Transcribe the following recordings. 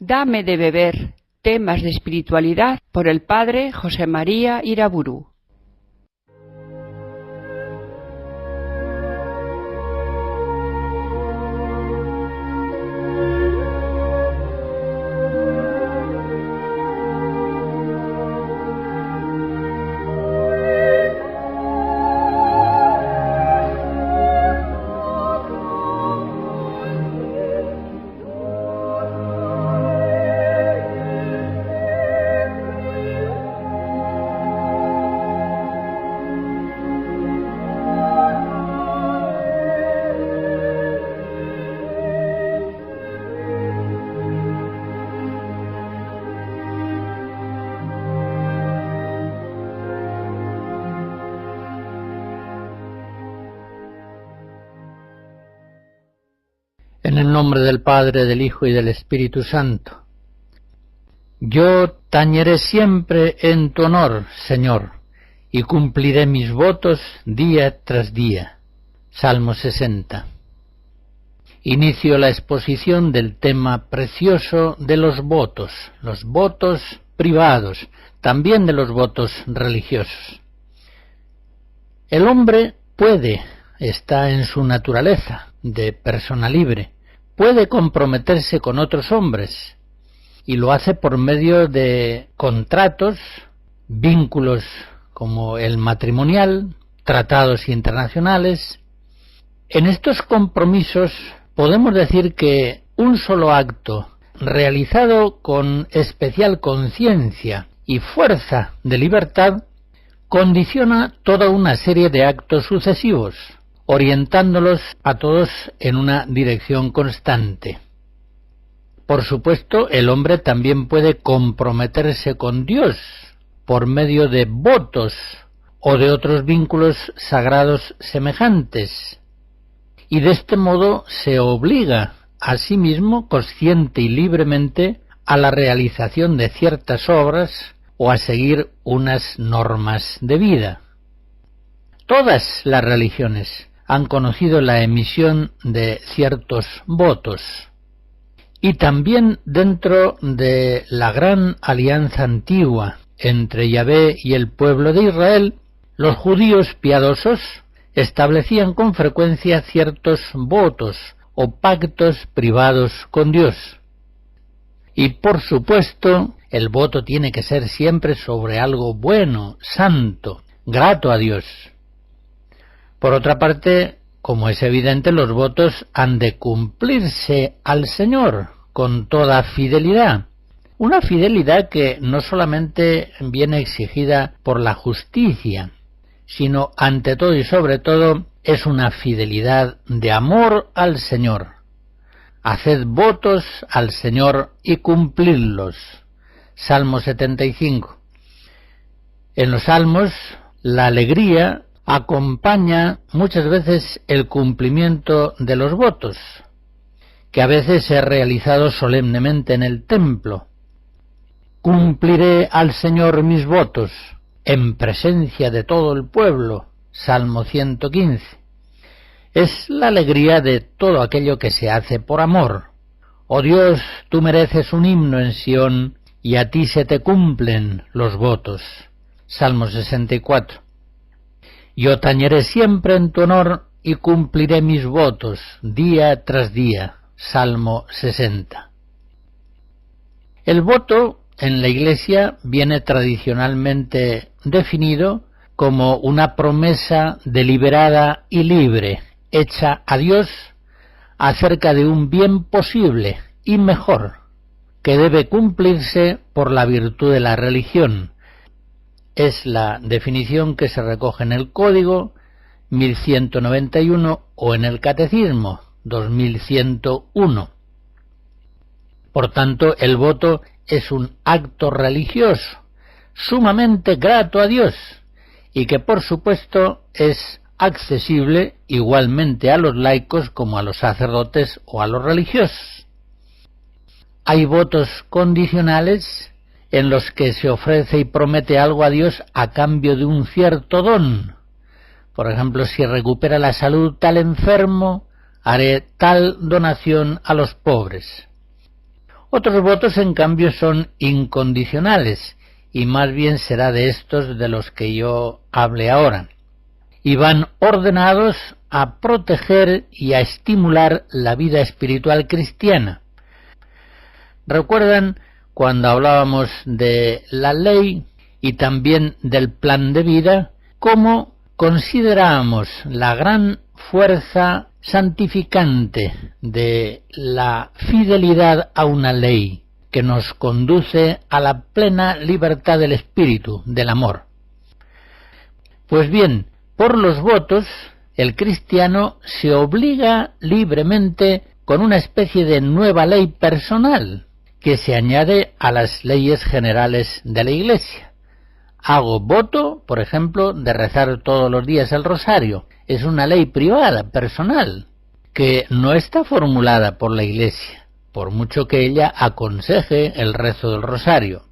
Dame de beber, temas de espiritualidad por el padre José María Iraburu. En el nombre del Padre, del Hijo y del Espíritu Santo. Yo tañeré siempre en tu honor, Señor, y cumpliré mis votos día tras día. Salmo 60. Inicio la exposición del tema precioso de los votos privados, también de los votos religiosos. El hombre está en su naturaleza de persona libre, puede comprometerse con otros hombres y lo hace por medio de contratos, vínculos como el matrimonial, tratados internacionales. En estos compromisos podemos decir que un solo acto realizado con especial conciencia y fuerza de libertad condiciona toda una serie de actos sucesivos, orientándolos a todos en una dirección constante. Por supuesto, el hombre también puede comprometerse con Dios por medio de votos o de otros vínculos sagrados semejantes, y de este modo se obliga a sí mismo consciente y libremente a la realización de ciertas obras o a seguir unas normas de vida. Todas las religiones han conocido la emisión de ciertos votos, y también dentro de la gran alianza antigua entre Yahvé y el pueblo de Israel, los judíos piadosos establecían con frecuencia ciertos votos o pactos privados con Dios. Y por supuesto, el voto tiene que ser siempre sobre algo bueno, santo, grato a Dios. Por otra parte, como es evidente, los votos han de cumplirse al Señor con toda fidelidad. Una fidelidad que no solamente viene exigida por la justicia, sino ante todo y sobre todo es una fidelidad de amor al Señor. Haced votos al Señor y cumplidlos. Salmo 75. En los salmos, la alegría acompaña muchas veces el cumplimiento de los votos, que a veces es realizado solemnemente en el templo. Cumpliré al Señor mis votos en presencia de todo el pueblo. Salmo 115. Es la alegría de todo aquello que se hace por amor. Oh Dios, tú mereces un himno en Sión, y a ti se te cumplen los votos. Salmo 64. Yo tañeré siempre en tu honor y cumpliré mis votos día tras día. Salmo 60. El voto en la Iglesia viene tradicionalmente definido como una promesa deliberada y libre, hecha a Dios acerca de un bien posible y mejor, que debe cumplirse por la virtud de la religión. Es la definición que se recoge en el Código 1191 o en el Catecismo 2101. Por tanto, el voto es un acto religioso sumamente grato a Dios y que por supuesto es accesible igualmente a los laicos como a los sacerdotes o a los religiosos. Hay votos condicionales en los que se ofrece y promete algo a Dios a cambio de un cierto don. Por ejemplo, si recupera la salud tal enfermo, haré tal donación a los pobres. Otros votos, en cambio, son incondicionales, y más bien será de estos de los que yo hable ahora, y van ordenados a proteger y a estimular la vida espiritual cristiana. ¿Recuerdan cuando hablábamos de la ley y también del plan de vida, cómo considerábamos la gran fuerza santificante de la fidelidad a una ley que nos conduce a la plena libertad del espíritu, del amor? Pues bien, por los votos, el cristiano se obliga libremente con una especie de nueva ley personal que se añade a las leyes generales de la Iglesia. Hago voto, por ejemplo, de rezar todos los días el rosario. Es una ley privada, personal, que no está formulada por la Iglesia, por mucho que ella aconseje el rezo del rosario.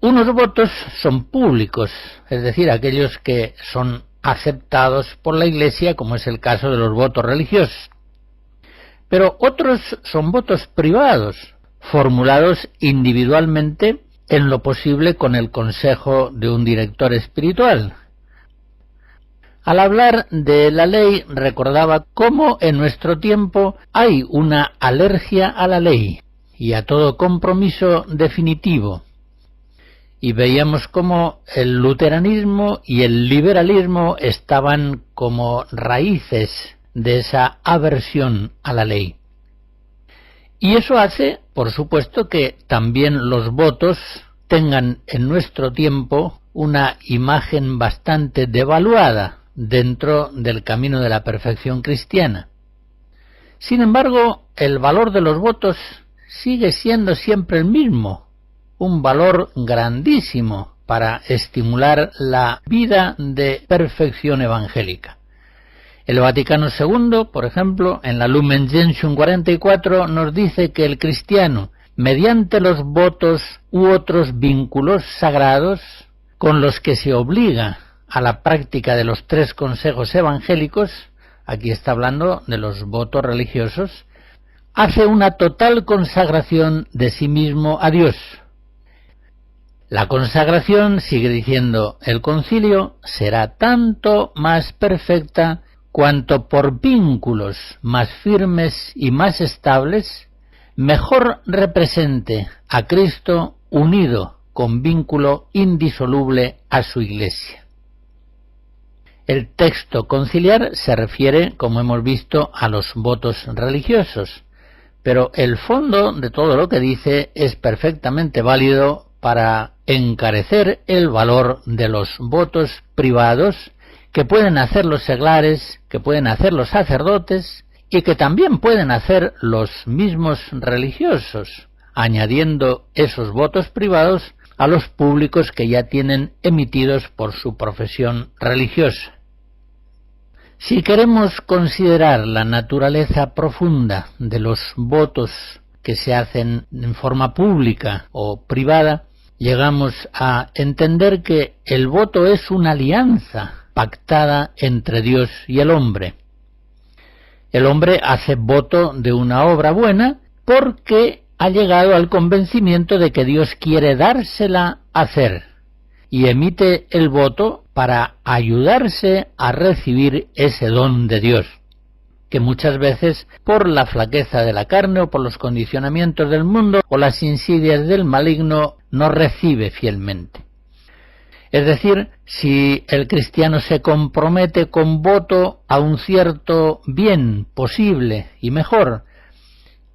Unos votos son públicos, es decir, aquellos que son aceptados por la Iglesia, como es el caso de los votos religiosos. Pero otros son votos privados, formulados individualmente en lo posible con el consejo de un director espiritual. Al hablar de la ley, recordaba cómo en nuestro tiempo hay una alergia a la ley y a todo compromiso definitivo. Y veíamos cómo el luteranismo y el liberalismo estaban como raíces de esa aversión a la ley. Y eso hace, por supuesto, que también los votos tengan en nuestro tiempo una imagen bastante devaluada dentro del camino de la perfección cristiana. Sin embargo, el valor de los votos sigue siendo siempre el mismo, un valor grandísimo para estimular la vida de perfección evangélica. El Vaticano II, por ejemplo, en la Lumen Gentium 44, nos dice que el cristiano, mediante los votos u otros vínculos sagrados con los que se obliga a la práctica de los 3 consejos evangélicos, aquí está hablando de los votos religiosos, hace una total consagración de sí mismo a Dios. La consagración, sigue diciendo el concilio, será tanto más perfecta cuanto por vínculos más firmes y más estables, mejor represente a Cristo unido con vínculo indisoluble a su Iglesia. El texto conciliar se refiere, como hemos visto, a los votos religiosos, pero el fondo de todo lo que dice es perfectamente válido para encarecer el valor de los votos privados que pueden hacer los seglares, que pueden hacer los sacerdotes y que también pueden hacer los mismos religiosos, añadiendo esos votos privados a los públicos que ya tienen emitidos por su profesión religiosa. Si queremos considerar la naturaleza profunda de los votos que se hacen en forma pública o privada, llegamos a entender que el voto es una alianza pactada entre Dios y el hombre. El hombre hace voto de una obra buena porque ha llegado al convencimiento de que Dios quiere dársela a hacer. y emite el voto para ayudarse a recibir ese don de Dios, que muchas veces por la flaqueza de la carne o por los condicionamientos del mundo o las insidias del maligno no recibe fielmente. Es decir, si el cristiano se compromete con voto a un cierto bien posible y mejor,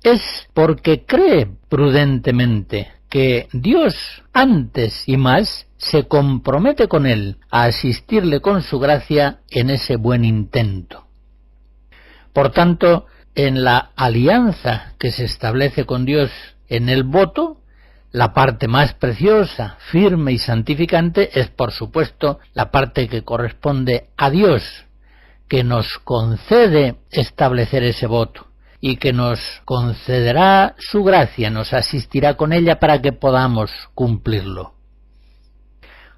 es porque cree prudentemente que Dios antes y más se compromete con él a asistirle con su gracia en ese buen intento. Por tanto, en la alianza que se establece con Dios en el voto, la parte más preciosa, firme y santificante es, por supuesto, la parte que corresponde a Dios, que nos concede establecer ese voto y que nos concederá su gracia, nos asistirá con ella para que podamos cumplirlo.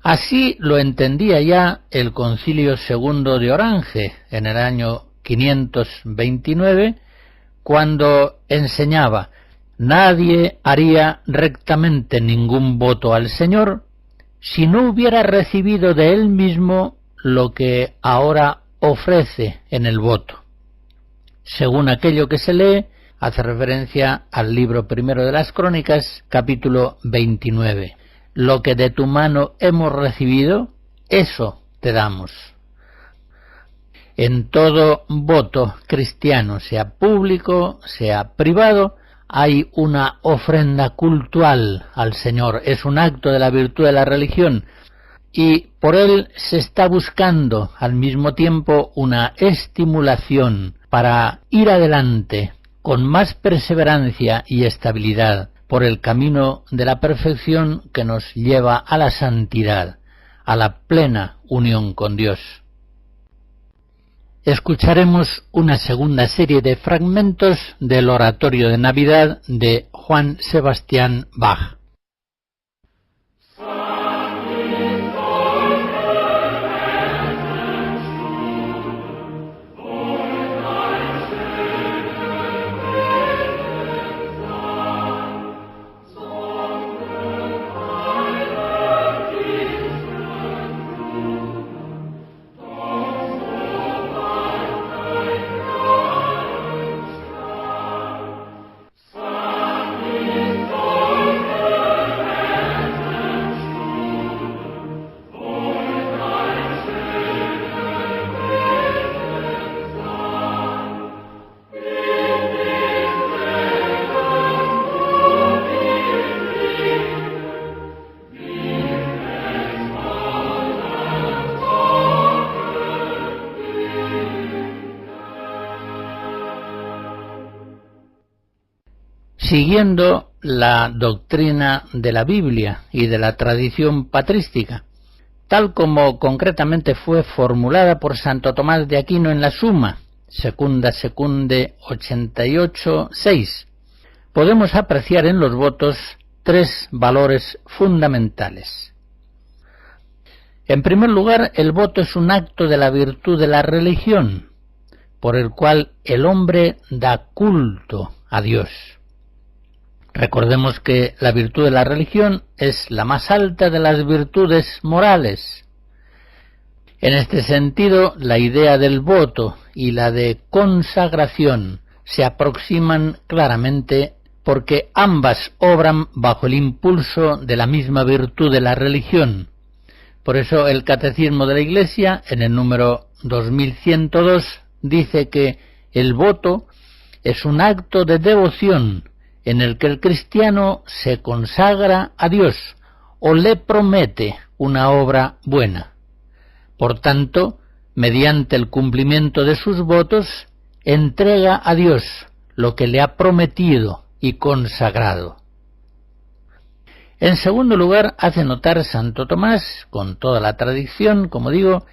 Así lo entendía ya el Concilio II de Orange en el año 529, cuando enseñaba: nadie haría rectamente ningún voto al Señor si no hubiera recibido de Él mismo lo que ahora ofrece en el voto. Según aquello que se lee, hace referencia al libro primero de las Crónicas, capítulo 29. Lo que de tu mano hemos recibido, eso te damos. En todo voto cristiano, sea público, sea privado, hay una ofrenda cultual al Señor, es un acto de la virtud de la religión, y por él se está buscando al mismo tiempo una estimulación para ir adelante con más perseverancia y estabilidad por el camino de la perfección que nos lleva a la santidad, a la plena unión con Dios. Escucharemos una segunda serie de fragmentos del Oratorio de Navidad de Juan Sebastián Bach. Siguiendo la doctrina de la Biblia y de la tradición patrística, tal como concretamente fue formulada por Santo Tomás de Aquino en la Suma, Secunda Secunde 88.6, podemos apreciar en los votos tres valores fundamentales. En primer lugar, el voto es un acto de la virtud de la religión, por el cual el hombre da culto a Dios. Recordemos que la virtud de la religión es la más alta de las virtudes morales. En este sentido, la idea del voto y la de consagración se aproximan claramente porque ambas obran bajo el impulso de la misma virtud de la religión. Por eso el Catecismo de la Iglesia, en el número 2102, dice que el voto es un acto de devoción en el que el cristiano se consagra a Dios o le promete una obra buena. Por tanto, mediante el cumplimiento de sus votos, entrega a Dios lo que le ha prometido y consagrado. En segundo lugar, hace notar Santo Tomás, con toda la tradición, como digo,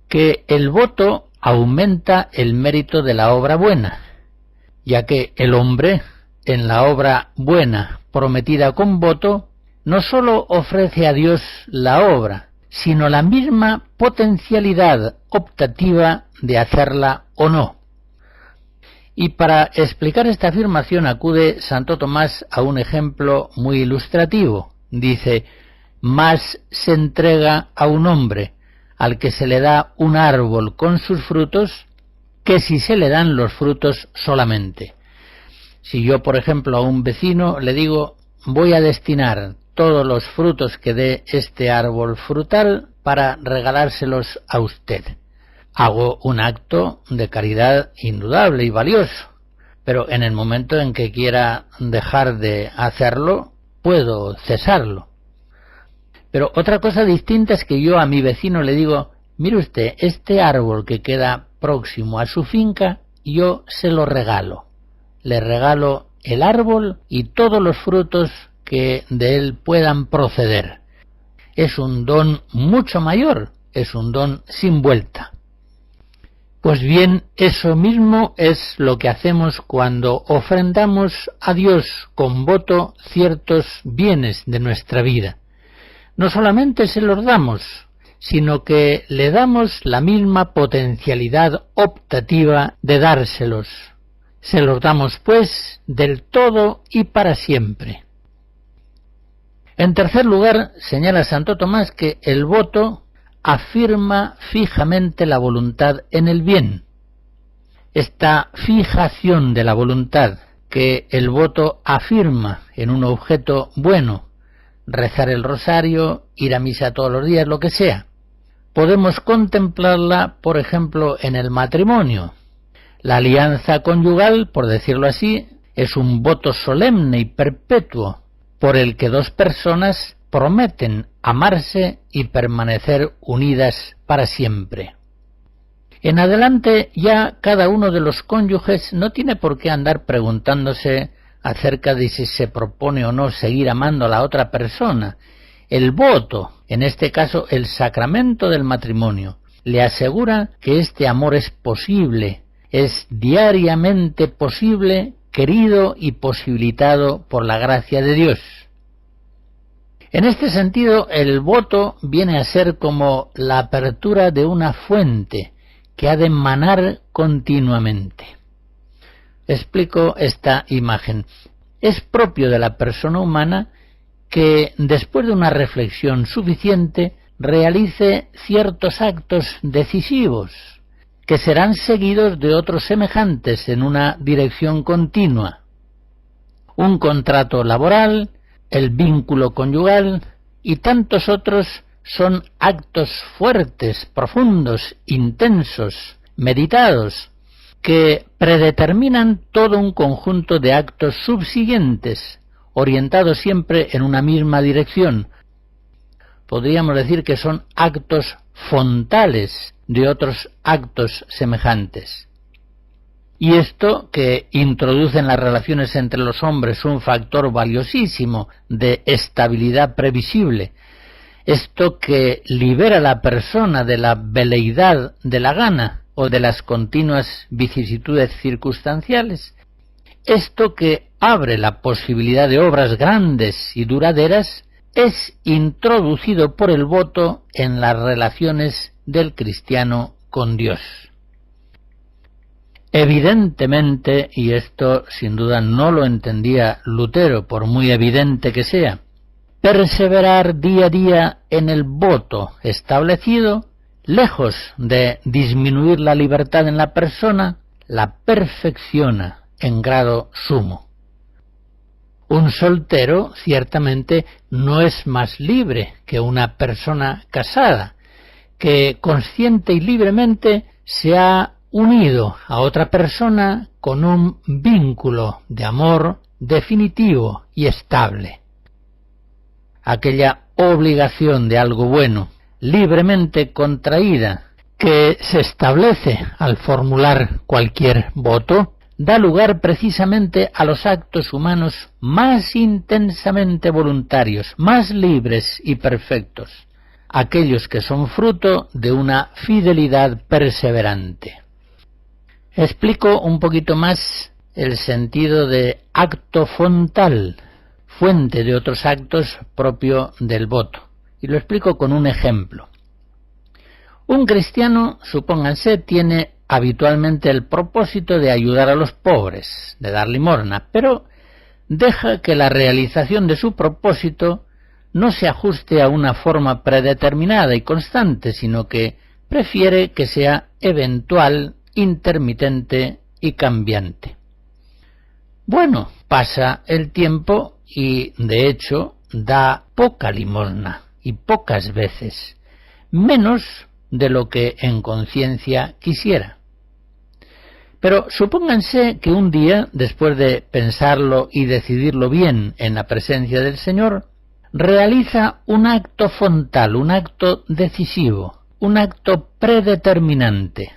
que el voto aumenta el mérito de la obra buena, ya que el hombre, en la obra buena prometida con voto, no sólo ofrece a Dios la obra, sino la misma potencialidad optativa de hacerla o no. Y para explicar esta afirmación acude Santo Tomás a un ejemplo muy ilustrativo. Dice: más se entrega a un hombre al que se le da un árbol con sus frutos que si se le dan los frutos solamente. Si yo, por ejemplo, a un vecino le digo, voy a destinar todos los frutos que dé este árbol frutal para regalárselos a usted. Hago un acto de caridad indudable y valioso, pero en el momento en que quiera dejar de hacerlo, puedo cesarlo. Pero otra cosa distinta es que yo a mi vecino le digo, mire usted, este árbol que queda próximo a su finca, yo se lo regalo. Le regalo el árbol y todos los frutos que de él puedan proceder. Es un don mucho mayor, es un don sin vuelta. Pues bien, eso mismo es lo que hacemos cuando ofrendamos a Dios con voto ciertos bienes de nuestra vida. No solamente se los damos, sino que le damos la misma potencialidad optativa de dárselos. Se los damos, pues, del todo y para siempre. En tercer lugar, señala Santo Tomás que el voto afirma fijamente la voluntad en el bien. Esta fijación de la voluntad que el voto afirma en un objeto bueno, rezar el rosario, ir a misa todos los días, lo que sea, podemos contemplarla, por ejemplo, en el matrimonio. La alianza conyugal, por decirlo así, es un voto solemne y perpetuo por el que dos personas prometen amarse y permanecer unidas para siempre. En adelante ya cada uno de los cónyuges no tiene por qué andar preguntándose acerca de si se propone o no seguir amando a la otra persona. El voto, en este caso el sacramento del matrimonio, le asegura que este amor es posible, es diariamente posible, querido y posibilitado por la gracia de Dios. En este sentido, el voto viene a ser como la apertura de una fuente que ha de manar continuamente. Explico esta imagen. Es propio de la persona humana que, después de una reflexión suficiente, realice ciertos actos decisivos, que serán seguidos de otros semejantes en una dirección continua. Un contrato laboral, el vínculo conyugal y tantos otros son actos fuertes, profundos, intensos, meditados, que predeterminan todo un conjunto de actos subsiguientes, orientados siempre en una misma dirección. Podríamos decir que son actos fontales de otros actos semejantes. Y esto, que introduce en las relaciones entre los hombres un factor valiosísimo de estabilidad previsible, esto que libera a la persona de la veleidad de la gana o de las continuas vicisitudes circunstanciales, esto que abre la posibilidad de obras grandes y duraderas, es introducido por el voto en las relaciones del cristiano con Dios. Evidentemente, y esto sin duda no lo entendía Lutero, por muy evidente que sea, perseverar día a día en el voto establecido, lejos de disminuir la libertad en la persona, la perfecciona en grado sumo. Un soltero ciertamente no es más libre que una persona casada, que consciente y libremente se ha unido a otra persona con un vínculo de amor definitivo y estable. Aquella obligación de algo bueno, libremente contraída, que se establece al formular cualquier voto, da lugar precisamente a los actos humanos más intensamente voluntarios, más libres y perfectos, aquellos que son fruto de una fidelidad perseverante. Explico un poquito más el sentido de acto fontal, fuente de otros actos propio del voto, y lo explico con un ejemplo. Un cristiano, supónganse, tiene habitualmente el propósito de ayudar a los pobres, de dar limosna, pero deja que la realización de su propósito no se ajuste a una forma predeterminada y constante, sino que prefiere que sea eventual, intermitente y cambiante. Bueno, pasa el tiempo y, de hecho, da poca limosna, y pocas veces, menos de lo que en conciencia quisiera. Pero supónganse que un día, después de pensarlo y decidirlo bien en la presencia del Señor, realiza un acto frontal, un acto decisivo, un acto predeterminante.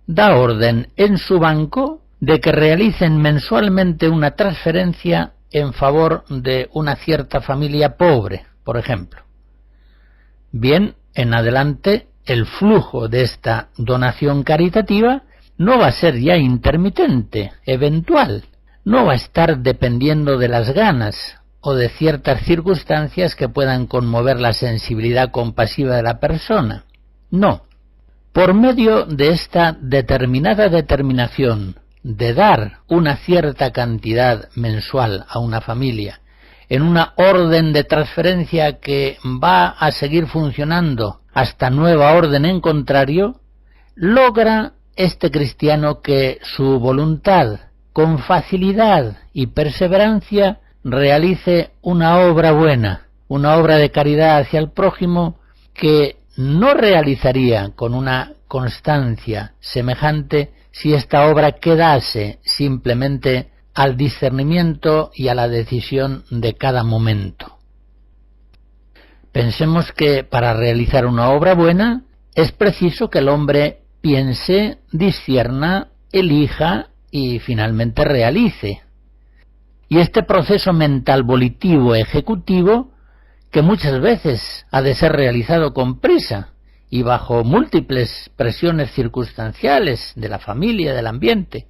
Da orden en su banco de que realicen mensualmente una transferencia en favor de una cierta familia pobre, por ejemplo. Bien, en adelante el flujo de esta donación caritativa no va a ser ya intermitente, eventual, no va a estar dependiendo de las ganas o de ciertas circunstancias que puedan conmover la sensibilidad compasiva de la persona. No, por medio de esta determinada determinación de dar una cierta cantidad mensual a una familia, en una orden de transferencia que va a seguir funcionando hasta nueva orden en contrario, logra este cristiano que su voluntad, con facilidad y perseverancia, realice una obra buena, una obra de caridad hacia el prójimo que no realizaría con una constancia semejante si esta obra quedase simplemente al discernimiento y a la decisión de cada momento. Pensemos que para realizar una obra buena es preciso que el hombre piense, discierna, elija y finalmente realice. Y este proceso mental volitivo ejecutivo, que muchas veces ha de ser realizado con prisa y bajo múltiples presiones circunstanciales de la familia, del ambiente,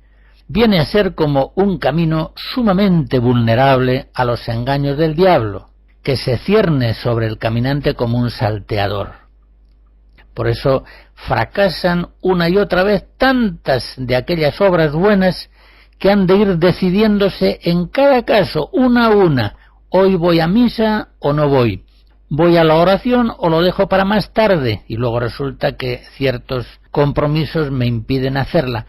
viene a ser como un camino sumamente vulnerable a los engaños del diablo, que se cierne sobre el caminante como un salteador. Por eso fracasan una y otra vez tantas de aquellas obras buenas que han de ir decidiéndose en cada caso, una a una. Hoy voy a misa o no voy. Voy a la oración o lo dejo para más tarde. Y luego resulta que ciertos compromisos me impiden hacerla.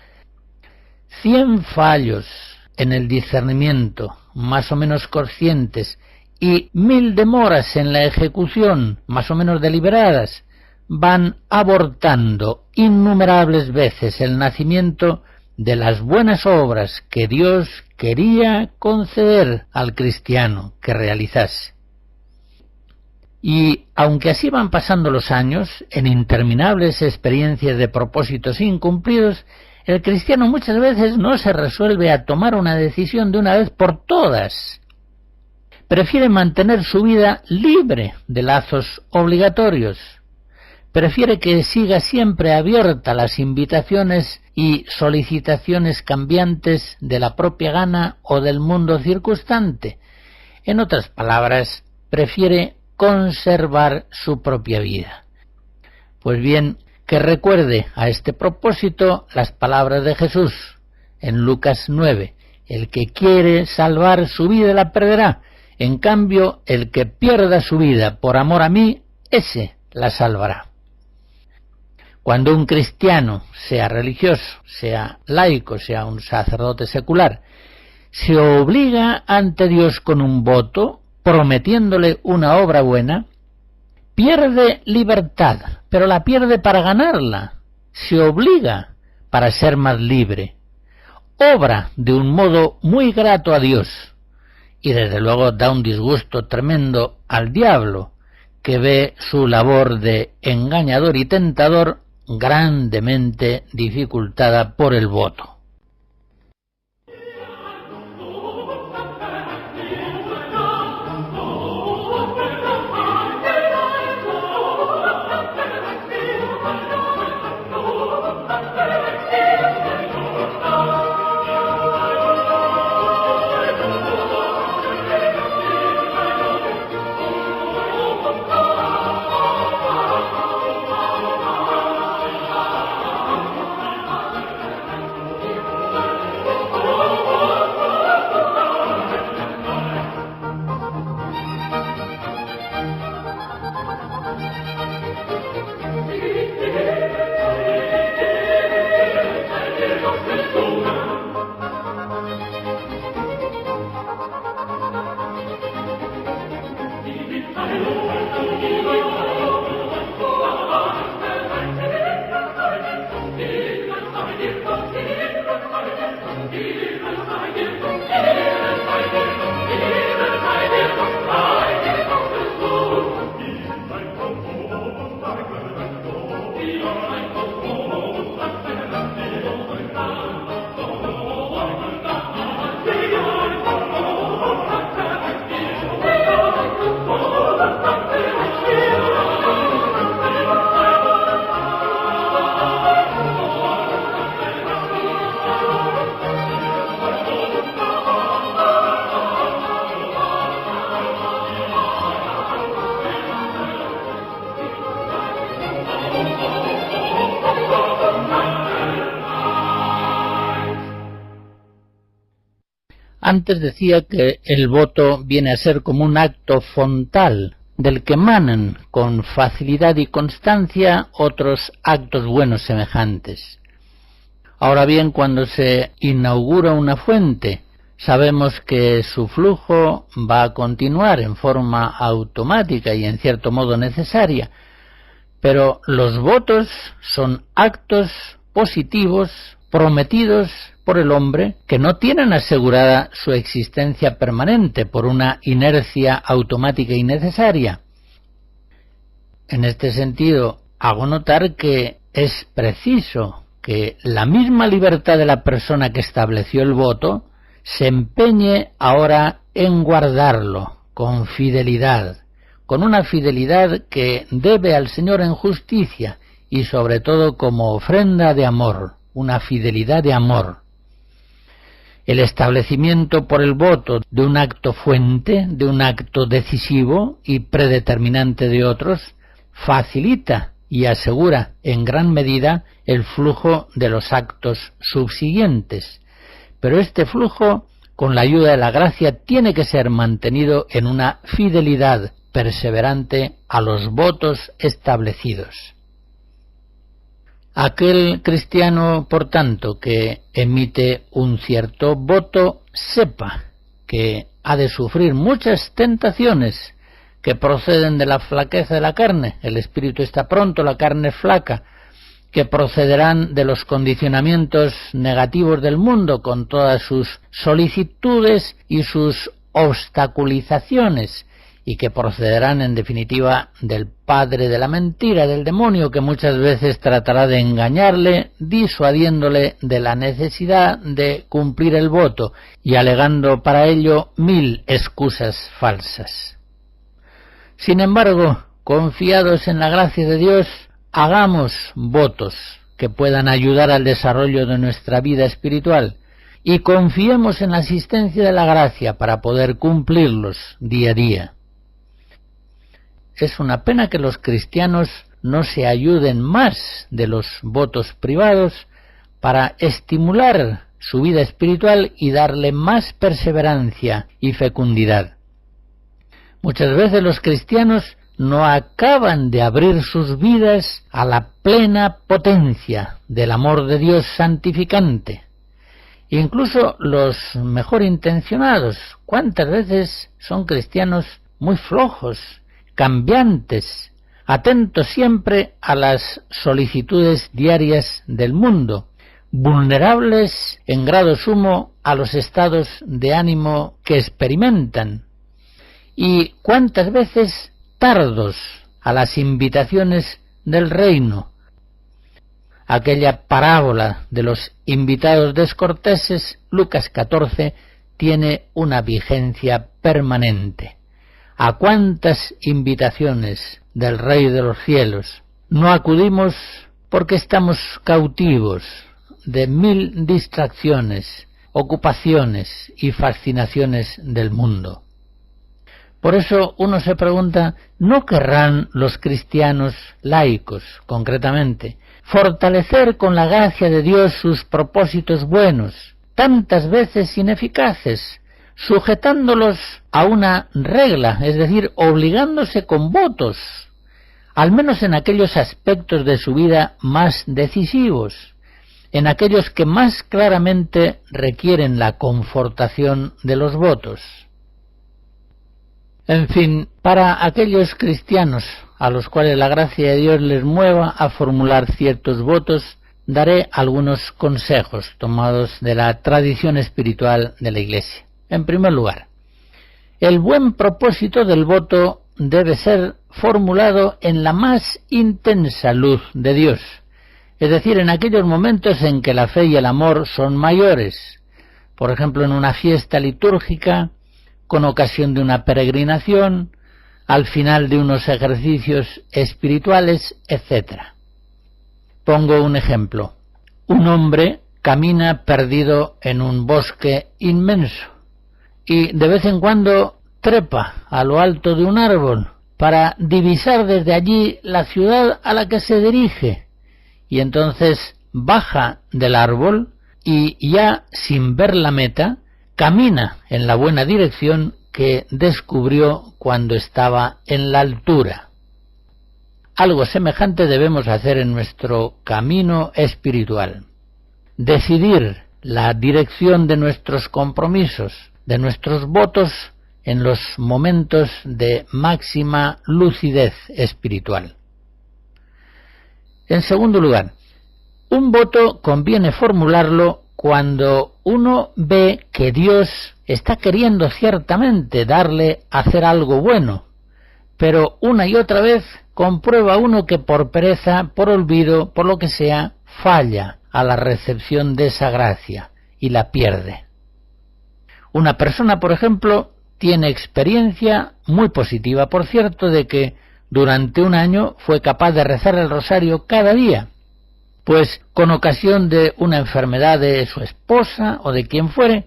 100 fallos en el discernimiento, más o menos conscientes, y 1000 demoras en la ejecución, más o menos deliberadas, van abortando innumerables veces el nacimiento de las buenas obras que Dios quería conceder al cristiano que realizase. Y aunque así van pasando los años, en interminables experiencias de propósitos incumplidos, el cristiano muchas veces no se resuelve a tomar una decisión de una vez por todas. Prefiere mantener su vida libre de lazos obligatorios. Prefiere que siga siempre abierta a las invitaciones y solicitaciones cambiantes de la propia gana o del mundo circunstante. En otras palabras, prefiere conservar su propia vida. Pues bien, que recuerde a este propósito las palabras de Jesús en Lucas 9. El que quiere salvar su vida la perderá. En cambio, el que pierda su vida por amor a mí, ese la salvará. Cuando un cristiano, sea religioso, sea laico, sea un sacerdote secular, se obliga ante Dios con un voto, prometiéndole una obra buena, pierde libertad, pero la pierde para ganarla. Se obliga para ser más libre. Obra de un modo muy grato a Dios. Y desde luego da un disgusto tremendo al diablo, que ve su labor de engañador y tentador grandemente dificultada por el voto. Antes decía que el voto viene a ser como un acto fontal, del que emanan con facilidad y constancia otros actos buenos semejantes. Ahora bien, cuando se inaugura una fuente, sabemos que su flujo va a continuar en forma automática y en cierto modo necesaria, pero los votos son actos positivos prometidos por el hombre que no tienen asegurada su existencia permanente por una inercia automática y necesaria. En este sentido, hago notar que es preciso que la misma libertad de la persona que estableció el voto se empeñe ahora en guardarlo con fidelidad, con una fidelidad que debe al Señor en justicia y sobre todo como ofrenda de amor, una fidelidad de amor. El establecimiento por el voto de un acto fuente, de un acto decisivo y predeterminante de otros, facilita y asegura en gran medida el flujo de los actos subsiguientes. Pero este flujo, con la ayuda de la gracia, tiene que ser mantenido en una fidelidad perseverante a los votos establecidos. Aquel cristiano, por tanto, que emite un cierto voto, sepa que ha de sufrir muchas tentaciones que proceden de la flaqueza de la carne. El espíritu está pronto, la carne es flaca, que procederán de los condicionamientos negativos del mundo con todas sus solicitudes y sus obstaculizaciones, y que procederán en definitiva del padre de la mentira, del demonio, que muchas veces tratará de engañarle, disuadiéndole de la necesidad de cumplir el voto y alegando para ello 1000 excusas falsas. Sin embargo, confiados en la gracia de Dios, hagamos votos que puedan ayudar al desarrollo de nuestra vida espiritual y confiemos en la asistencia de la gracia para poder cumplirlos día a día. Es una pena que los cristianos no se ayuden más de los votos privados para estimular su vida espiritual y darle más perseverancia y fecundidad. Muchas veces los cristianos no acaban de abrir sus vidas a la plena potencia del amor de Dios santificante. Incluso los mejor intencionados, ¿cuántas veces son cristianos muy flojos, cambiantes, atentos siempre a las solicitudes diarias del mundo, vulnerables en grado sumo a los estados de ánimo que experimentan? Y cuántas veces tardos a las invitaciones del reino. Aquella parábola de los invitados descorteses, Lucas 14, tiene una vigencia permanente. ¿A cuántas invitaciones del Rey de los cielos no acudimos porque estamos cautivos de 1000 distracciones, ocupaciones y fascinaciones del mundo? Por eso uno se pregunta, ¿no querrán los cristianos laicos, concretamente, fortalecer con la gracia de Dios sus propósitos buenos, tantas veces ineficaces, sujetándolos a una regla, es decir, obligándose con votos, al menos en aquellos aspectos de su vida más decisivos, en aquellos que más claramente requieren la confortación de los votos? En fin, para aquellos cristianos a los cuales la gracia de Dios les mueva a formular ciertos votos, daré algunos consejos tomados de la tradición espiritual de la Iglesia. En primer lugar, el buen propósito del voto debe ser formulado en la más intensa luz de Dios, es decir, en aquellos momentos en que la fe y el amor son mayores, por ejemplo, en una fiesta litúrgica, con ocasión de una peregrinación, al final de unos ejercicios espirituales, etc. Pongo un ejemplo. Un hombre camina perdido en un bosque inmenso y de vez en cuando trepa a lo alto de un árbol para divisar desde allí la ciudad a la que se dirige, y entonces baja del árbol y ya sin ver la meta camina en la buena dirección que descubrió cuando estaba en la altura. Algo semejante debemos hacer en nuestro camino espiritual. Decidir la dirección de nuestros compromisos, de nuestros votos en los momentos de máxima lucidez espiritual. En segundo lugar, un voto conviene formularlo cuando uno ve que Dios está queriendo ciertamente darle a hacer algo bueno, pero una y otra vez comprueba uno que por pereza, por olvido, por lo que sea, falla a la recepción de esa gracia y la pierde. Una persona, por ejemplo, tiene experiencia muy positiva, por cierto, de que durante un año fue capaz de rezar el rosario cada día, pues con ocasión de una enfermedad de su esposa o de quien fuere,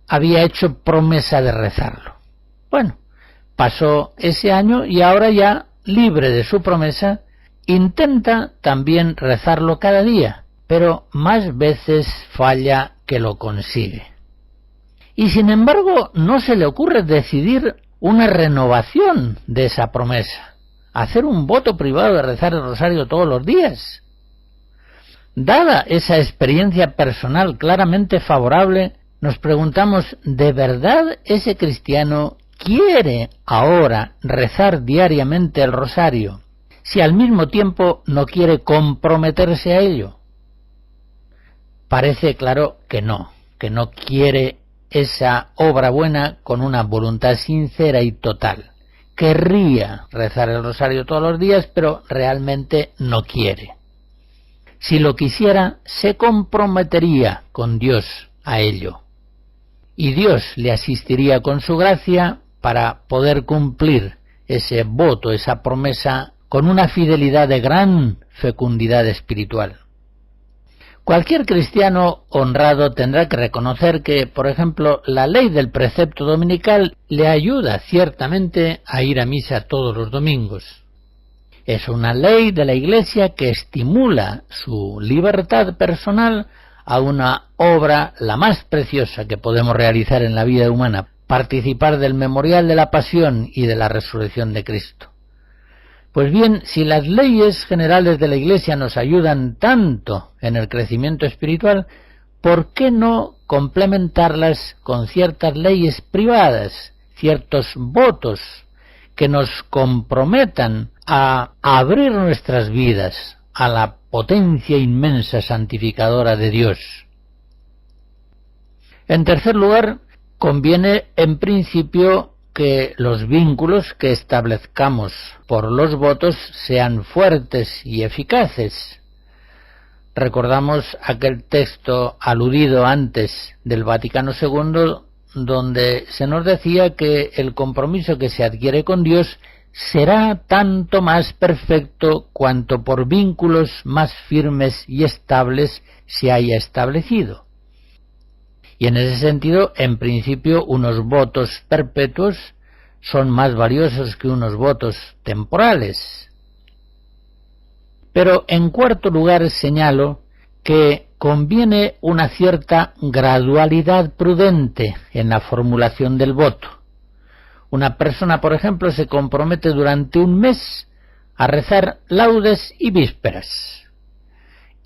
había hecho promesa de rezarlo. Bueno, pasó ese año y ahora ya, libre de su promesa, intenta también rezarlo cada día, pero más veces falla que lo consigue. Y sin embargo, no se le ocurre decidir una renovación de esa promesa, hacer un voto privado de rezar el rosario todos los días. Dada esa experiencia personal claramente favorable, nos preguntamos, ¿de verdad ese cristiano quiere ahora rezar diariamente el rosario, si al mismo tiempo no quiere comprometerse a ello? Parece claro que no quiere esa obra buena con una voluntad sincera y total. Querría rezar el rosario todos los días, pero realmente no quiere. Si lo quisiera, se comprometería con Dios a ello. Y Dios le asistiría con su gracia para poder cumplir ese voto, esa promesa, con una fidelidad de gran fecundidad espiritual. Cualquier cristiano honrado tendrá que reconocer que, por ejemplo, la ley del precepto dominical le ayuda ciertamente a ir a misa todos los domingos. Es una ley de la Iglesia que estimula su libertad personal a una obra la más preciosa que podemos realizar en la vida humana, participar del memorial de la pasión y de la resurrección de Cristo. Pues bien, si las leyes generales de la Iglesia nos ayudan tanto en el crecimiento espiritual, ¿por qué no complementarlas con ciertas leyes privadas, ciertos votos que nos comprometan a abrir nuestras vidas a la potencia inmensa santificadora de Dios? En tercer lugar, conviene en principio que los vínculos que establezcamos por los votos sean fuertes y eficaces. Recordamos aquel texto aludido antes del Vaticano II, donde se nos decía que el compromiso que se adquiere con Dios será tanto más perfecto cuanto por vínculos más firmes y estables se haya establecido. Y en ese sentido, en principio, unos votos perpetuos son más valiosos que unos votos temporales. Pero en cuarto lugar señalo que conviene una cierta gradualidad prudente en la formulación del voto. Una persona, por ejemplo, se compromete durante un mes a rezar laudes y vísperas.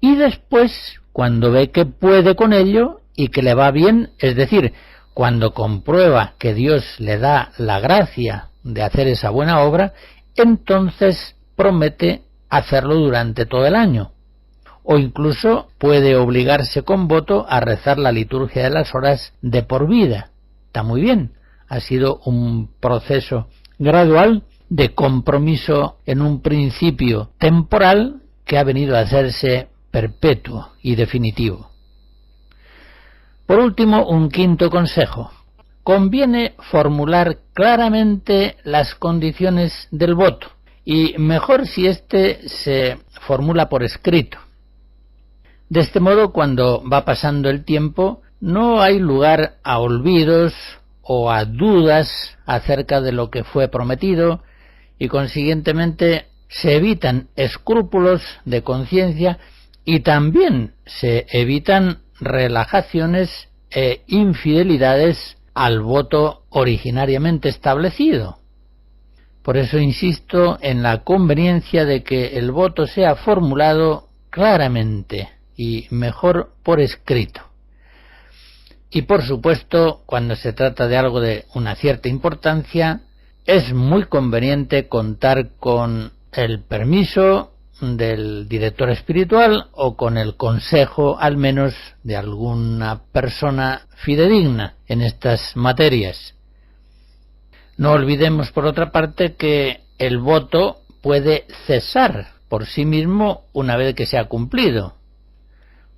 Y después, cuando ve que puede con ello y que le va bien, es decir, cuando comprueba que Dios le da la gracia de hacer esa buena obra, entonces promete hacerlo durante todo el año. O incluso puede obligarse con voto a rezar la liturgia de las horas de por vida. Está muy bien. Ha sido un proceso gradual de compromiso en un principio temporal que ha venido a hacerse perpetuo y definitivo. Por último, un quinto consejo. Conviene formular claramente las condiciones del voto, y mejor si éste se formula por escrito. De este modo, cuando va pasando el tiempo, no hay lugar a olvidos o a dudas acerca de lo que fue prometido, y consiguientemente se evitan escrúpulos de conciencia y también se evitan relajaciones e infidelidades al voto originariamente establecido. Por eso insisto en la conveniencia de que el voto sea formulado claramente y mejor por escrito. Y por supuesto, cuando se trata de algo de una cierta importancia, es muy conveniente contar con el permiso del director espiritual o con el consejo al menos de alguna persona fidedigna en estas materias. No olvidemos, por otra parte, que el voto puede cesar por sí mismo una vez que se ha cumplido.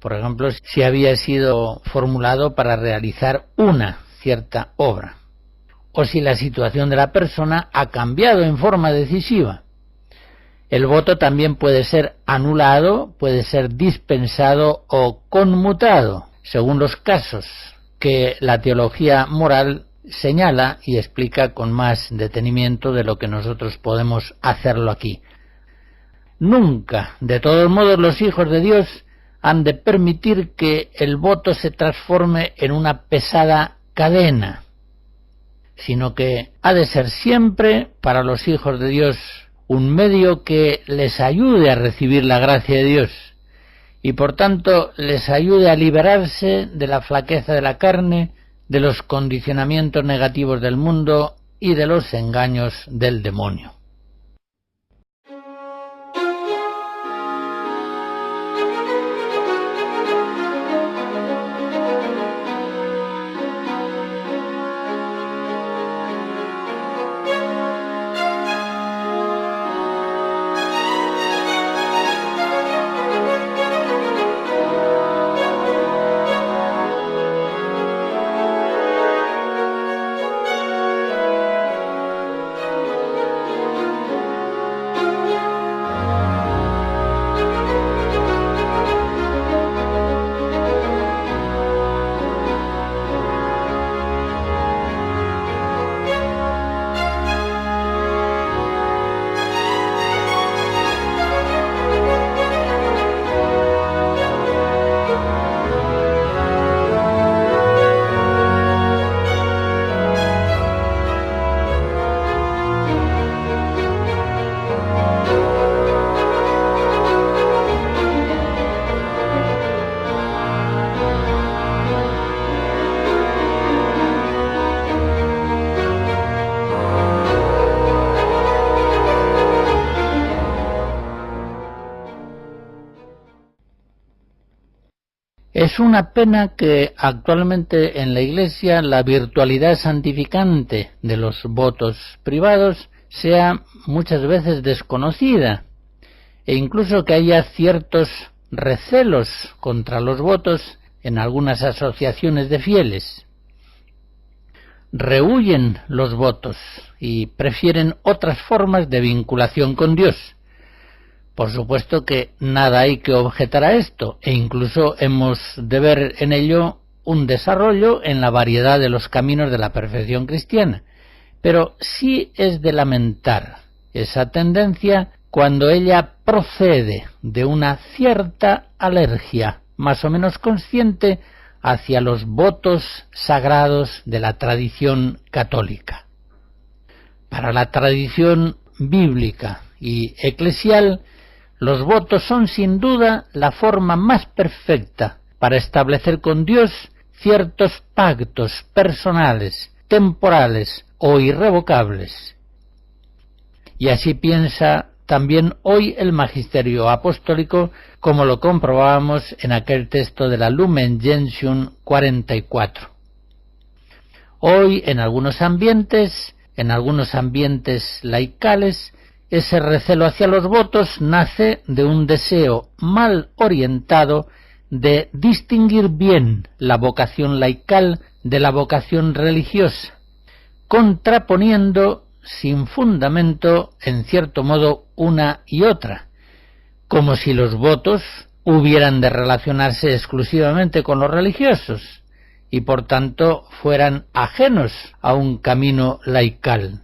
Por ejemplo, si había sido formulado para realizar una cierta obra, o si la situación de la persona ha cambiado en forma decisiva. El voto también puede ser anulado, puede ser dispensado o conmutado, según los casos que la teología moral señala y explica con más detenimiento de lo que nosotros podemos hacerlo aquí. Nunca, de todos modos, los hijos de Dios han de permitir que el voto se transforme en una pesada cadena, sino que ha de ser siempre para los hijos de Dios un medio que les ayude a recibir la gracia de Dios y por tanto les ayude a liberarse de la flaqueza de la carne, de los condicionamientos negativos del mundo y de los engaños del demonio. Es una pena que actualmente en la Iglesia la virtualidad santificante de los votos privados sea muchas veces desconocida e incluso que haya ciertos recelos contra los votos en algunas asociaciones de fieles. Rehúyen los votos y prefieren otras formas de vinculación con Dios. Por supuesto que nada hay que objetar a esto, e incluso hemos de ver en ello un desarrollo en la variedad de los caminos de la perfección cristiana. Pero sí es de lamentar esa tendencia cuando ella procede de una cierta alergia, más o menos consciente, hacia los votos sagrados de la tradición católica. Para la tradición bíblica y eclesial, los votos son sin duda la forma más perfecta para establecer con Dios ciertos pactos personales, temporales o irrevocables. Y así piensa también hoy el magisterio apostólico, como lo comprobábamos en aquel texto de la Lumen Gentium 44. Hoy en algunos ambientes laicales, ese recelo hacia los votos nace de un deseo mal orientado de distinguir bien la vocación laical de la vocación religiosa, contraponiendo sin fundamento, en cierto modo, una y otra, como si los votos hubieran de relacionarse exclusivamente con los religiosos y por tanto fueran ajenos a un camino laical.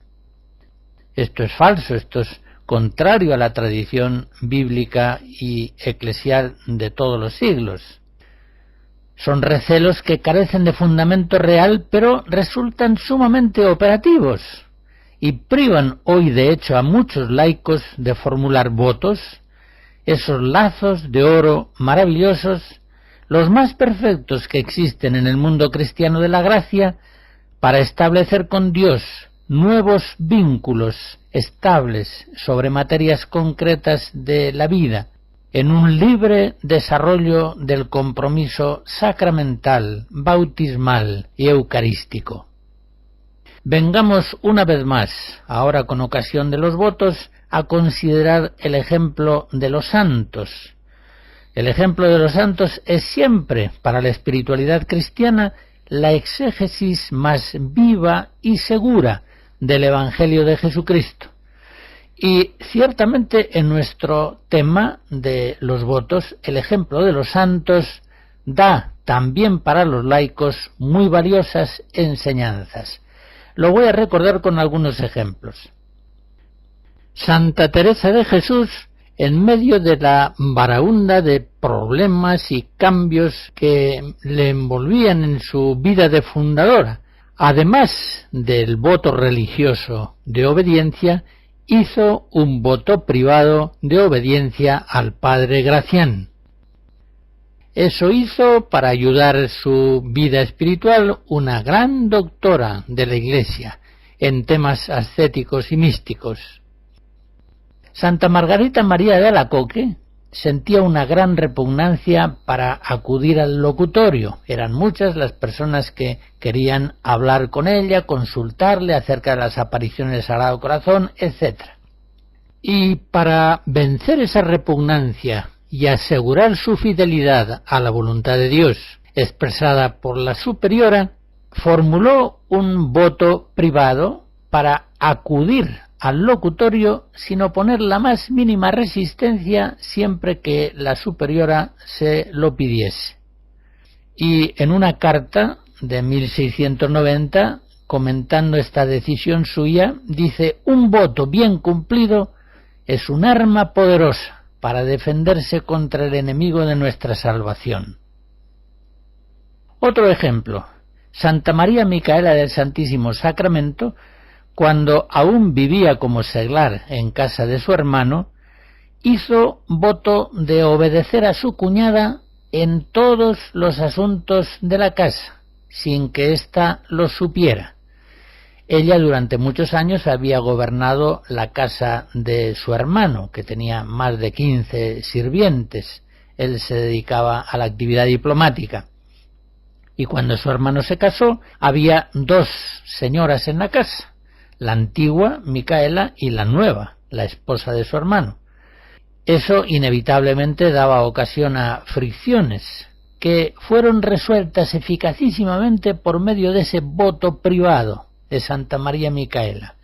Esto es falso, esto es contrario a la tradición bíblica y eclesial de todos los siglos. Son recelos que carecen de fundamento real, pero resultan sumamente operativos y privan hoy de hecho a muchos laicos de formular votos, esos lazos de oro maravillosos, los más perfectos que existen en el mundo cristiano de la gracia, para establecer con Dios nuevos vínculos estables sobre materias concretas de la vida, en un libre desarrollo del compromiso sacramental, bautismal y eucarístico. Vengamos una vez más, ahora con ocasión de los votos, a considerar el ejemplo de los santos. El ejemplo de los santos es siempre, para la espiritualidad cristiana, la exégesis más viva y segura del Evangelio de Jesucristo. Y ciertamente en nuestro tema de los votos, el ejemplo de los santos da también para los laicos muy valiosas enseñanzas. Lo voy a recordar con algunos ejemplos. Santa Teresa de Jesús, en medio de la baraúnda de problemas y cambios que le envolvían en su vida de fundadora, además del voto religioso de obediencia, hizo un voto privado de obediencia al padre Gracián. Eso hizo para ayudar su vida espiritual una gran doctora de la Iglesia en temas ascéticos y místicos. Santa Margarita María de Alacoque sentía una gran repugnancia para acudir al locutorio. Eran muchas las personas que querían hablar con ella, consultarle acerca de las apariciones del Sagrado Corazón, etc. Y para vencer esa repugnancia y asegurar su fidelidad a la voluntad de Dios, expresada por la superiora, formuló un voto privado para acudir al locutorio sin oponer la más mínima resistencia siempre que la superiora se lo pidiese. Y en una carta de 1690, comentando esta decisión suya, dice: un voto bien cumplido es un arma poderosa para defenderse contra el enemigo de nuestra salvación. Otro ejemplo, Santa María Micaela del Santísimo Sacramento, cuando aún vivía como seglar en casa de su hermano, hizo voto de obedecer a su cuñada en todos los asuntos de la casa, sin que ésta lo supiera. Ella durante muchos años había gobernado la casa de su hermano, que tenía más de 15 sirvientes. Él se dedicaba a la actividad diplomática. Y cuando su hermano se casó, había dos señoras en la casa, la antigua Micaela y la nueva, la esposa de su hermano. Eso inevitablemente daba ocasión a fricciones, que fueron resueltas eficacísimamente por medio de ese voto privado de Santa María Micaela.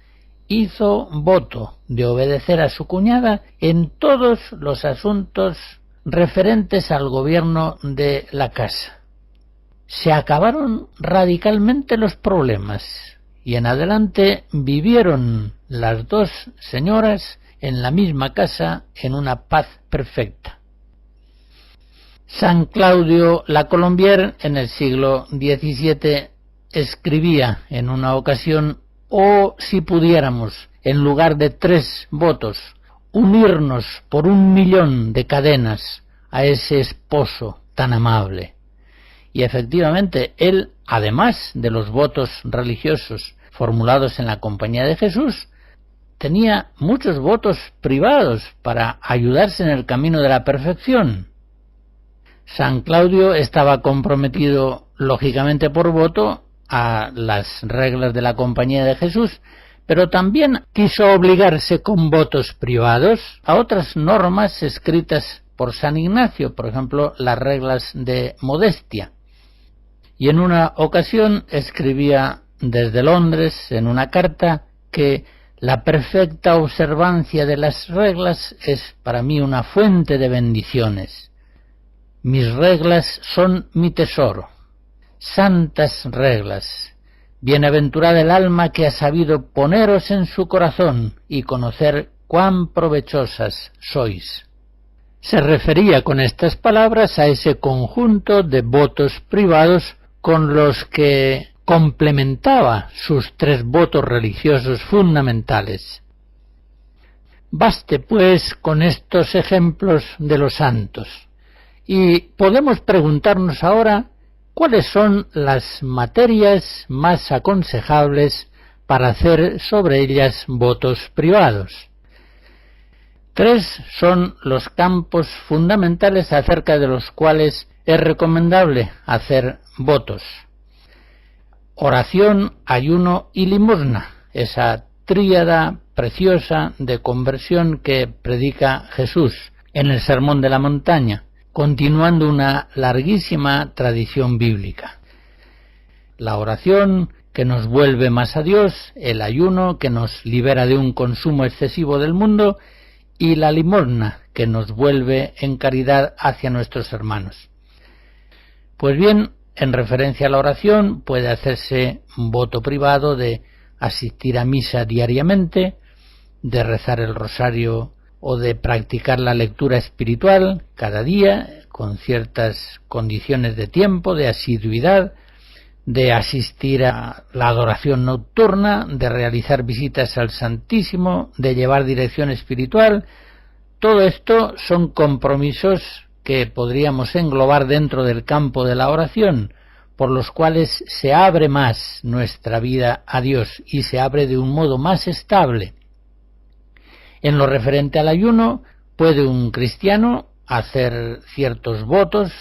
Hizo voto de obedecer a su cuñada en todos los asuntos referentes al gobierno de la casa. Se acabaron radicalmente los problemas y en adelante vivieron las dos señoras en la misma casa en una paz perfecta. San Claudio la Colombier en el siglo XVII escribía en una ocasión: «Oh, si pudiéramos, en lugar de 3 votos, unirnos por 1.000.000 de cadenas a ese esposo tan amable». Y efectivamente, él, además de los votos religiosos formulados en la Compañía de Jesús, tenía muchos votos privados para ayudarse en el camino de la perfección. San Claudio estaba comprometido, lógicamente por voto, a las reglas de la Compañía de Jesús, pero también quiso obligarse con votos privados a otras normas escritas por San Ignacio, por ejemplo, las reglas de modestia. Y en una ocasión escribía desde Londres, en una carta, que la perfecta observancia de las reglas es para mí una fuente de bendiciones. Mis reglas son mi tesoro. Santas reglas. Bienaventurada el alma que ha sabido poneros en su corazón y conocer cuán provechosas sois. se refería con estas palabras a ese conjunto de votos privados con los que complementaba sus 3 votos religiosos fundamentales. Baste, pues, con estos ejemplos de los santos, y podemos preguntarnos ahora cuáles son las materias más aconsejables para hacer sobre ellas votos privados. 3 son los campos fundamentales acerca de los cuales es recomendable hacer votos: oración, ayuno y limosna, esa tríada preciosa de conversión que predica Jesús en el Sermón de la Montaña, continuando una larguísima tradición bíblica. La oración, que nos vuelve más a Dios; el ayuno, que nos libera de un consumo excesivo del mundo; y la limosna, que nos vuelve en caridad hacia nuestros hermanos. Pues bien, en referencia a la oración, puede hacerse un voto privado de asistir a misa diariamente, de rezar el rosario o de practicar la lectura espiritual cada día, con ciertas condiciones de tiempo, de asiduidad, de asistir a la adoración nocturna, de realizar visitas al Santísimo, de llevar dirección espiritual. Todo esto son compromisos que podríamos englobar dentro del campo de la oración, por los cuales se abre más nuestra vida a Dios y se abre de un modo más estable. En lo referente al ayuno, puede un cristiano hacer ciertos votos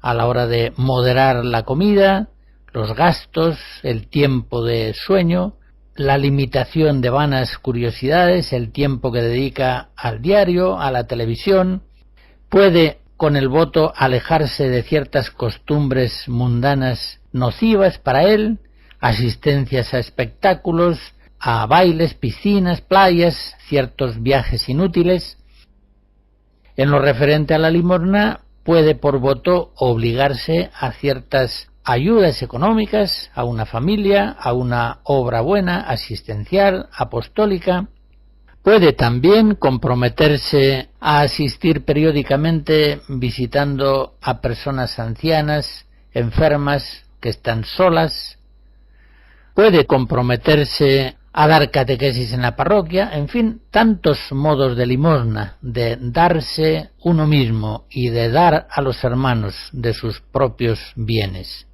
a la hora de moderar la comida, los gastos, el tiempo de sueño, la limitación de vanas curiosidades, el tiempo que dedica al diario, a la televisión. Puede, con el voto, alejarse de ciertas costumbres mundanas nocivas para él, asistencias a espectáculos, a bailes, piscinas, playas, ciertos viajes inútiles. En lo referente a la limosna, puede por voto obligarse a ciertas ayudas económicas a una familia, a una obra buena, asistencial, apostólica. Puede también comprometerse a asistir periódicamente visitando a personas ancianas, enfermas, que están solas. Puede comprometerse a dar catequesis en la parroquia. En fin, tantos modos de limosna, de darse uno mismo y de dar a los hermanos de sus propios bienes.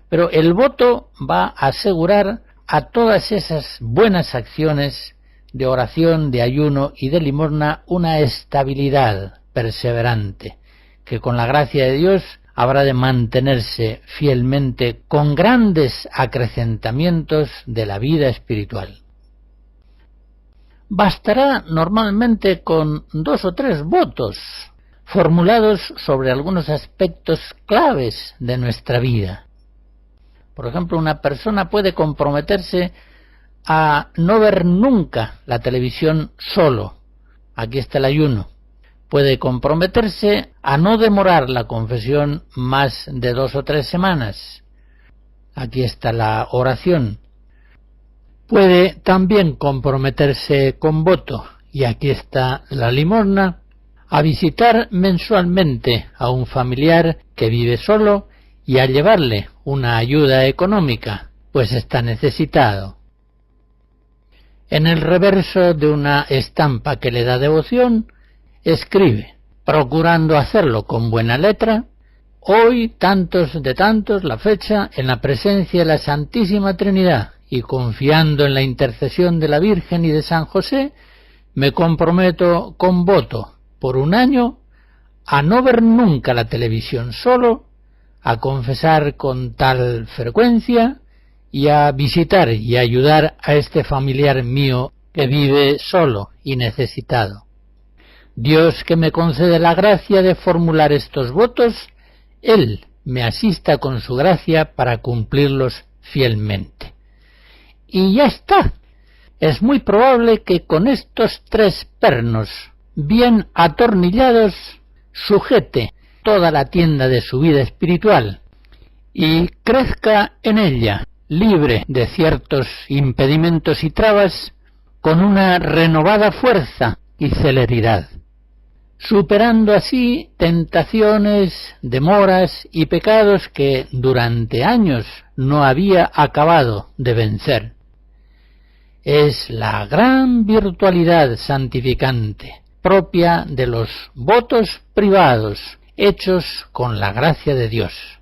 Pero el voto va a asegurar a todas esas buenas acciones de oración, de ayuno y de limosna una estabilidad perseverante, que con la gracia de Dios habrá de mantenerse fielmente con grandes acrecentamientos de la vida espiritual. Bastará normalmente con 2 o 3 votos formulados sobre algunos aspectos claves de nuestra vida. Por ejemplo, una persona puede comprometerse a no ver nunca la televisión solo. Aquí está el ayuno. Puede comprometerse a no demorar la confesión más de 2 o 3 semanas. Aquí está la oración. Puede también comprometerse con voto, y aquí está la limosna, a visitar mensualmente a un familiar que vive solo y a llevarle una ayuda económica, pues está necesitado. En el reverso de una estampa que le da devoción, escribe, procurando hacerlo con buena letra: hoy, tantos de tantos, la fecha, en la presencia de la Santísima Trinidad y confiando en la intercesión de la Virgen y de San José, me comprometo con voto por 1 año a no ver nunca la televisión solo, a confesar con tal frecuencia y a visitar y ayudar a este familiar mío que vive solo y necesitado. Dios, que me concede la gracia de formular estos votos, Él me asista con su gracia para cumplirlos fielmente. Y ya está. Es muy probable que con estos 3 pernos bien atornillados sujete toda la tienda de su vida espiritual y crezca en ella, libre de ciertos impedimentos y trabas, con una renovada fuerza y celeridad. superando así tentaciones, demoras y pecados que durante años no había acabado de vencer. Es la gran virtualidad santificante, propia de los votos privados, hechos con la gracia de Dios.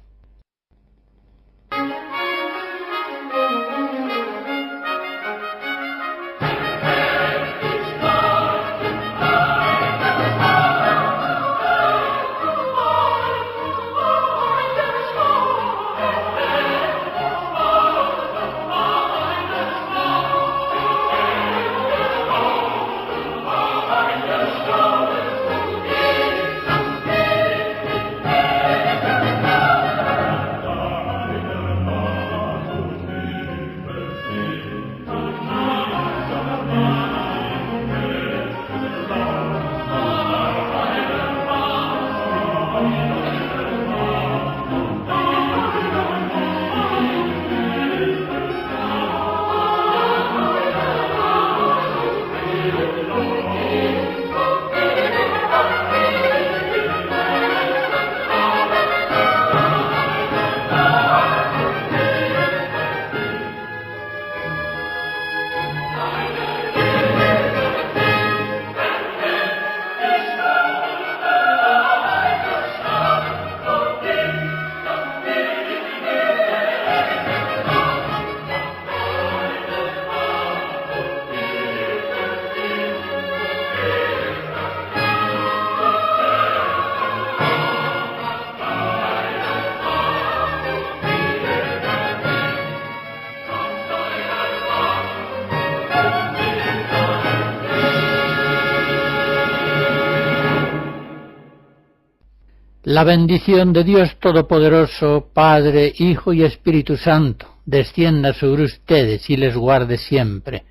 La bendición de Dios Todopoderoso, Padre, Hijo y Espíritu Santo, descienda sobre ustedes y les guarde siempre.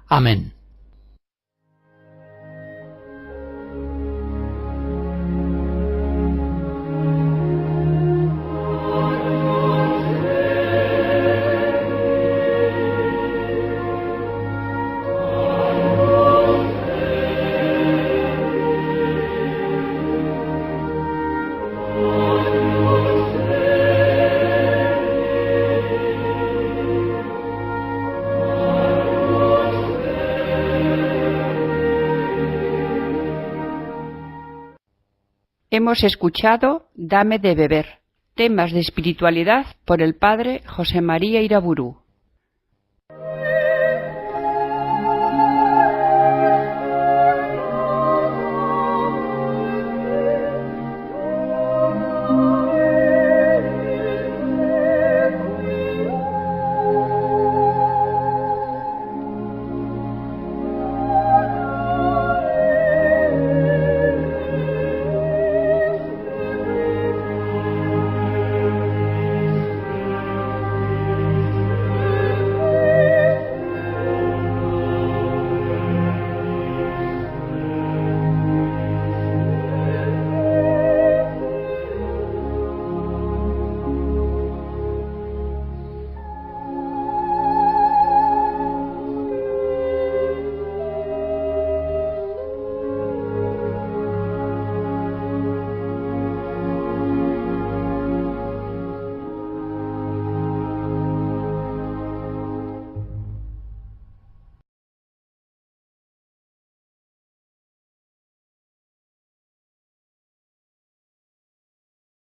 Amén. Hemos escuchado Dame de beber, temas de espiritualidad por el padre José María Iraburu.